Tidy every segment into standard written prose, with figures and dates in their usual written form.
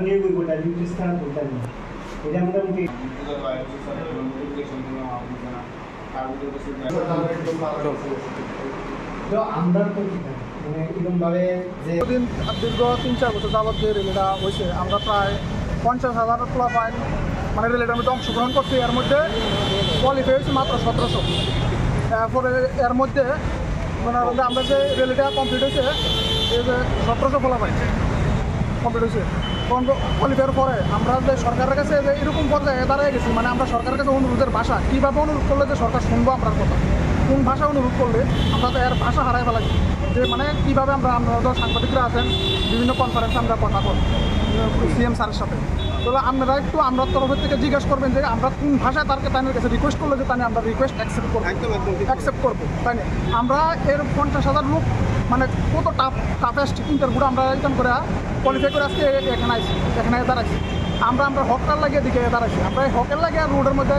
নিয়ে করবো ডায়াবেটিস ছাড়া করতে না এটা মোটামুটি আমরা তো মানে এরকমভাবে যে দীর্ঘ 3-4 বছর যাবত যে রেলিটা হয়েছে আমরা প্রায় 50,000 প্লাস পয়েন্ট মানে রেলিটার মধ্যে অংশগ্রহণ করছি। এর মধ্যে কোয়ালিফাই হয়েছে মাত্র 1700। তারপরে এর মধ্যে মনে করেন আমরা যে রেলিটা কমপ্লিট হয়েছে এই যে 1700 ফলা পাই কমপ্লিট হয়েছে। কোয়ালিফাইয়ের পরে আমরা যে সরকারের কাছে যে এরকম পর্যায়ে দাঁড়িয়ে গেছি, মানে আমরা সরকারের কাছে অনুরোধের ভাষা কীভাবে অনুরোধ করলে যে সরকার শুনবো আমরা কথা, কোন ভাষা অনুরোধ করলে আমরা তো এর ভাষা হারাই ফেলাছি যে মানে কীভাবে আমরা সাংবাদিকরা আছেন বিভিন্ন কনফারেন্সে আমরা কথা বলি সিএম স্যারের সাথে। তাহলে আপনারা একটু আমরা তরফের থেকে জিজ্ঞেস করবেন যে আমরা কোন ভাষায় তাদের কাছে রিকোয়েস্ট করলে যে তাই আমরা রিকোয়েস্ট অ্যাকসেপ্ট করবো তাই না। আমরা এর 50,000 লোক মানে কত টাফেস্ট ইন্টারভিউ আমরা রিটার্ন করে কোয়ালিফাই করে আজকে এখানে দাঁড়াইছি। আমরা হকের লাগিয়ে দিকে দাঁড়াইছি, আমরা এই হকের লাগিয়ে রোডের মধ্যে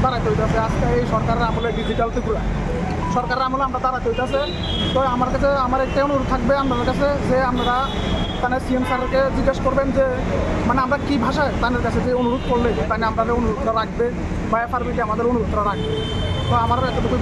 দাঁড়াইতে হইতেছে। আজকে এই সরকারের আমলে ডিজিটাল ত্রিপুরা সরকারের আমলে আমরা দাঁড়াতে হইতেছে। তো আমার একটাই অনুরোধ থাকবে আপনাদের কাছে যে আপনারা তাহলে সিএম স্যারকে জিজ্ঞেস করবেন যে মানে আমরা কী ভাষায় তাদের কাছে যে অনুরোধ করলে তাই আমাদের অনুরোধটা রাখবে বা এফআরবিটি আমাদের অনুরোধটা রাখবে। তো আমার এতটুকুই